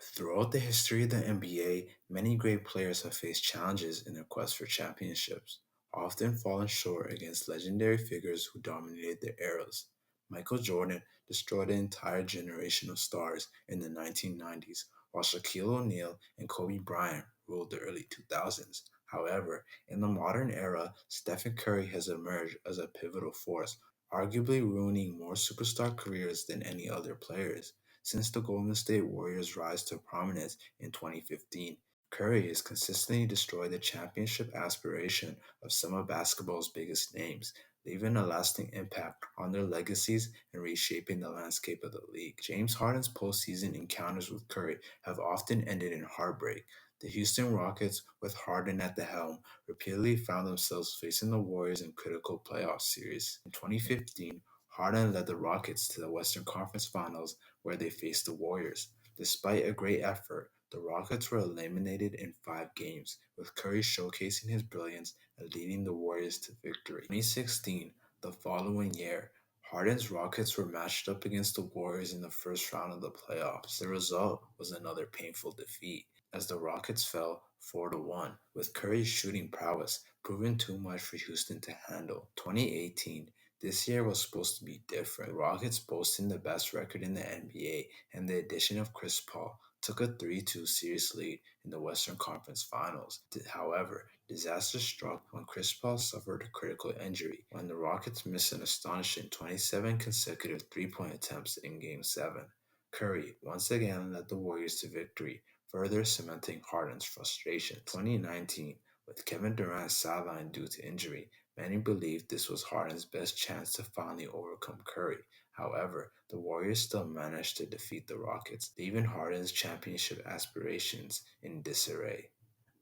Throughout the history of the NBA, many great players have faced challenges in their quest for championships, often falling short against legendary figures who dominated their eras. Michael Jordan destroyed an entire generation of stars in the 1990s, while Shaquille O'Neal and Kobe Bryant ruled the early 2000s. However, in the modern era, Stephen Curry has emerged as a pivotal force, arguably ruining more superstar careers than any other players. Since the Golden State Warriors' rise to prominence in 2015, Curry has consistently destroyed the championship aspiration of some of basketball's biggest names, leaving a lasting impact on their legacies and reshaping the landscape of the league. James Harden's postseason encounters with Curry have often ended in heartbreak. The Houston Rockets, with Harden at the helm, repeatedly found themselves facing the Warriors in critical playoff series. In 2015, Harden led the Rockets to the Western Conference Finals where they faced the Warriors. Despite a great effort, the Rockets were eliminated in 5 games, with Curry showcasing his brilliance and leading the Warriors to victory. In 2016, the following year, Harden's Rockets were matched up against the Warriors in the first round of the playoffs. The result was another painful defeat, as the Rockets fell 4-1, with Curry's shooting prowess proving too much for Houston to handle. 2018, this year was supposed to be different. The Rockets boasting the best record in the NBA, and the addition of Chris Paul took a 3-2 series lead in the Western Conference Finals. However, disaster struck when Chris Paul suffered a critical injury when the Rockets missed an astonishing 27 consecutive three-point attempts in Game 7. Curry once again led the Warriors to victory, further cementing Harden's frustration. 2019, with Kevin Durant sidelined due to injury, many believed this was Harden's best chance to finally overcome Curry. However, the Warriors still managed to defeat the Rockets, leaving Harden's championship aspirations in disarray.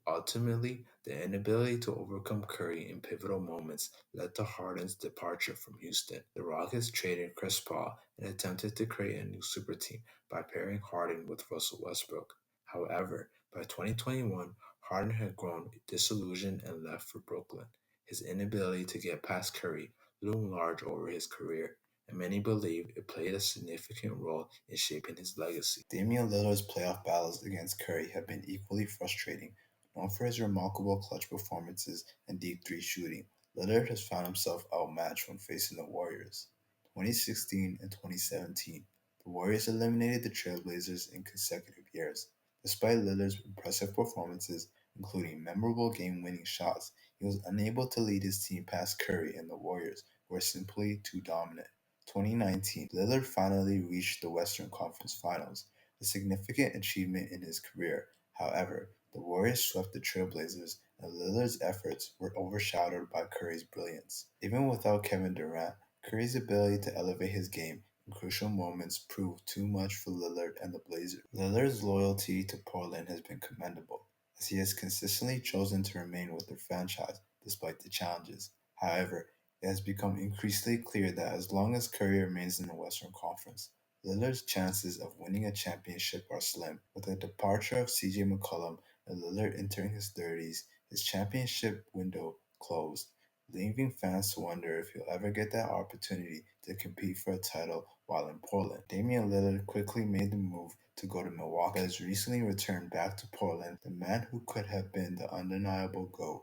Ultimately, the inability to overcome Curry in pivotal moments led to Harden's departure from Houston. The Rockets traded Chris Paul and attempted to create a new super team by pairing Harden with Russell Westbrook. However, by 2021, Harden had grown disillusioned and left for Brooklyn. His inability to get past Curry loomed large over his career, and many believe it played a significant role in shaping his legacy. Damian Lillard's playoff battles against Curry have been equally frustrating. Known for his remarkable clutch performances and deep three shooting, Lillard has found himself outmatched when facing the Warriors. 2016 and 2017, the Warriors eliminated the Trailblazers in consecutive years. Despite Lillard's impressive performances, including memorable game-winning shots, he was unable to lead his team past Curry and the Warriors, who were simply too dominant. 2019, Lillard finally reached the Western Conference Finals, a significant achievement in his career. However, the Warriors swept the Trailblazers, and Lillard's efforts were overshadowed by Curry's brilliance. Even without Kevin Durant, Curry's ability to elevate his game in crucial moments proved too much for Lillard and the Blazers. Lillard's loyalty to Portland has been commendable, as he has consistently chosen to remain with the franchise despite the challenges. However, it has become increasingly clear that as long as Curry remains in the Western Conference, Lillard's chances of winning a championship are slim. With the departure of CJ McCollum and Lillard entering his 30s, his championship window closed, leaving fans to wonder if he'll ever get that opportunity to compete for a title while in Portland. Damian Lillard quickly made the move to go to Milwaukee, but has recently returned back to Portland, the man who could have been the undeniable GOAT.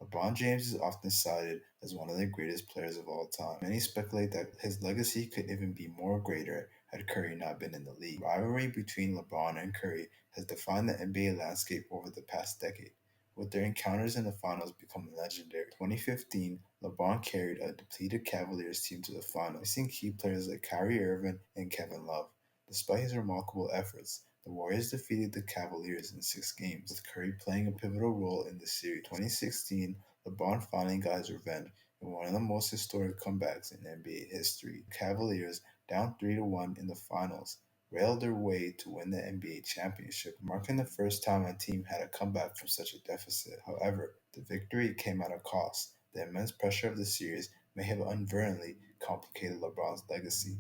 LeBron James is often cited as one of the greatest players of all time. Many speculate that his legacy could even be more greater had Curry not been in the league. Rivalry between LeBron and Curry has defined the NBA landscape over the past decade, with their encounters in the finals becoming legendary. In 2015, LeBron carried a depleted Cavaliers team to the finals, missing key players like Kyrie Irving and Kevin Love. Despite his remarkable efforts, the Warriors defeated the Cavaliers in 6 games, with Curry playing a pivotal role in the series. 2016, LeBron finally got his revenge in one of the most historic comebacks in NBA history. The Cavaliers, down 3-1 in the finals, railed their way to win the NBA championship, marking the first time a team had a comeback from such a deficit. However, the victory came at a cost. The immense pressure of the series may have inadvertently complicated LeBron's legacy.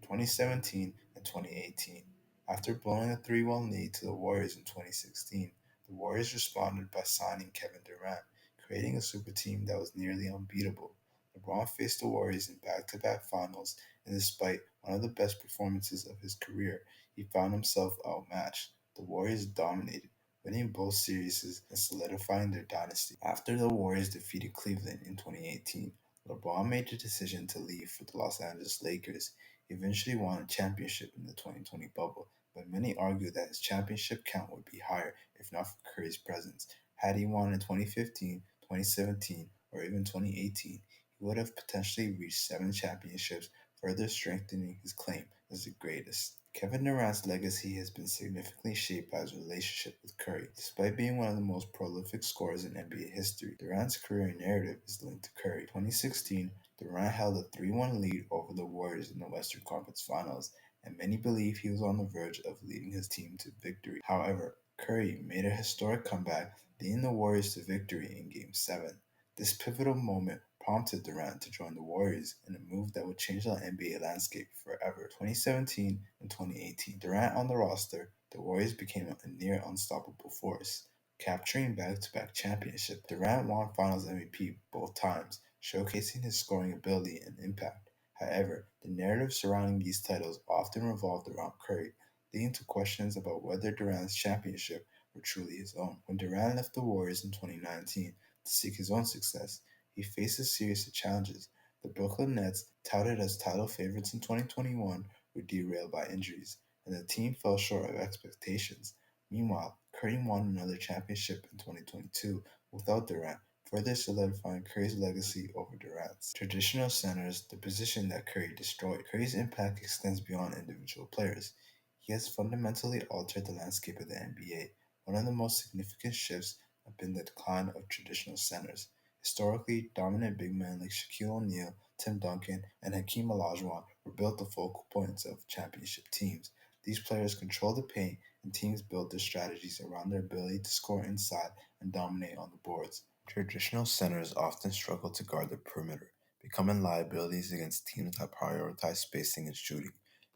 2017 and 2018. After blowing a 3-1 lead to the Warriors in 2016, the Warriors responded by signing Kevin Durant, creating a super team that was nearly unbeatable. LeBron faced the Warriors in back-to-back finals, and despite one of the best performances of his career, he found himself outmatched. the Warriors dominated, winning both series and solidifying their dynasty. After the Warriors defeated Cleveland in 2018, LeBron made the decision to leave for the Los Angeles Lakers. He eventually won a championship in the 2020 bubble, but many argue that his championship count would be higher if not for Curry's presence. Had he won in 2015, 2017, or even 2018, he would have potentially reached 7 championships, further strengthening his claim as the greatest. Kevin Durant's legacy has been significantly shaped by his relationship with Curry. Despite being one of the most prolific scorers in NBA history, Durant's career narrative is linked to Curry. In 2016, Durant held a 3-1 lead over the Warriors in the Western Conference Finals, and many believe he was on the verge of leading his team to victory. However, Curry made a historic comeback, leading the Warriors to victory in Game 7. This pivotal moment prompted Durant to join the Warriors in a move that would change the NBA landscape forever. 2017 and 2018, Durant on the roster, the Warriors became a near unstoppable force, capturing back-to-back championships. Durant won Finals MVP both times, showcasing his scoring ability and impact. However, the narrative surrounding these titles often revolved around Curry, leading to questions about whether Durant's championship were truly his own. When Durant left the Warriors in 2019 to seek his own success, he faced a series of challenges. The Brooklyn Nets, touted as title favorites in 2021, were derailed by injuries, and the team fell short of expectations. Meanwhile, Curry won another championship in 2022 without Durant, further solidifying Curry's legacy over Durant's. Traditional centers, the position that Curry destroyed. Curry's impact extends beyond individual players. He has fundamentally altered the landscape of the NBA. One of the most significant shifts have been the decline of traditional centers. Historically, dominant big men like Shaquille O'Neal, Tim Duncan, and Hakeem Olajuwon were built the focal points of championship teams. These players controlled the paint, and teams built their strategies around their ability to score inside and dominate on the boards. Traditional centers often struggle to guard the perimeter, becoming liabilities against teams that prioritize spacing and shooting.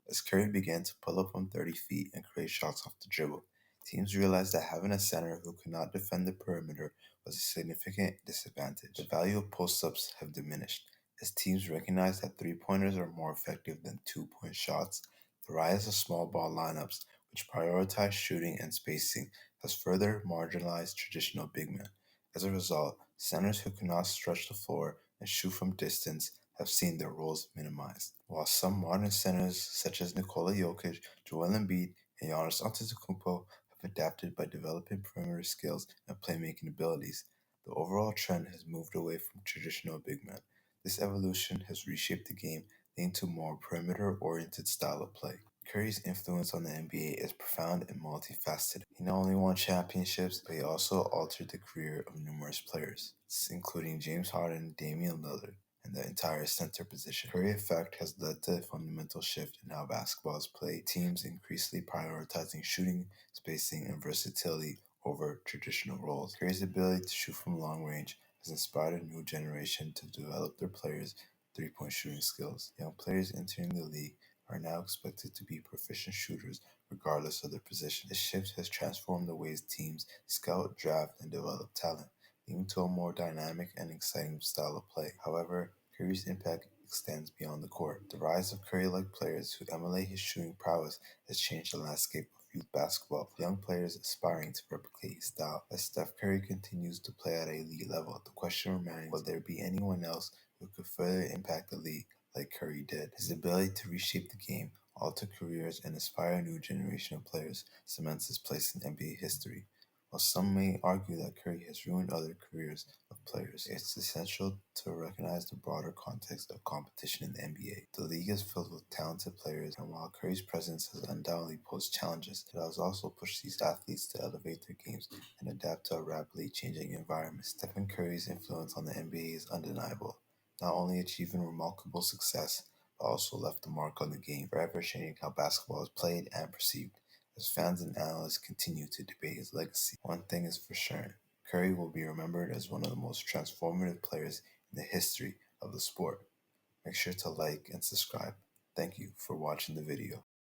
As Curry began to pull up from 30 feet and create shots off the dribble, teams realized that having a center who could not defend the perimeter was a significant disadvantage. The value of post ups have diminished as teams recognize that 3 pointers are more effective than 2 point shots. The rise of small ball lineups, which prioritize shooting and spacing, has further marginalized traditional big men. As a result, centers who cannot stretch the floor and shoot from distance have seen their roles minimized. While some modern centers, such as Nikola Jokic, Joel Embiid, and Giannis Antetokounmpo, have adapted by developing perimeter skills and playmaking abilities, the overall trend has moved away from traditional big men. This evolution has reshaped the game, leading to a more perimeter-oriented style of play. Curry's influence on the NBA is profound and multifaceted. He not only won championships, but he also altered the career of numerous players, including James Harden, Damian Lillard, and the entire center position. Curry effect has led to a fundamental shift in how basketball is played. Teams increasingly prioritizing shooting, spacing, and versatility over traditional roles. Curry's ability to shoot from long range has inspired a new generation to develop their players' three-point shooting skills. Young players entering the league are now expected to be proficient shooters regardless of their position. This shift has transformed the ways teams scout, draft, and develop talent, leading to a more dynamic and exciting style of play. However, Curry's impact extends beyond the court. The rise of Curry-like players who emulate his shooting prowess has changed the landscape of youth basketball, with young players aspiring to replicate his style. As Steph Curry continues to play at a elite level, the question remains, will there be anyone else who could further impact the league like Curry did? His ability to reshape the game, alter careers, and inspire a new generation of players cements his place in NBA history. While some may argue that Curry has ruined other careers of players, it's essential to recognize the broader context of competition in the NBA. The league is filled with talented players, and while Curry's presence has undoubtedly posed challenges, it has also pushed these athletes to elevate their games and adapt to a rapidly changing environment. Stephen Curry's influence on the NBA is undeniable, not only achieving remarkable success, but also left a mark on the game, forever changing how basketball is played and perceived. As fans and analysts continue to debate his legacy, one thing is for sure: Curry will be remembered as one of the most transformative players in the history of the sport. Make sure to like and subscribe. Thank you for watching the video.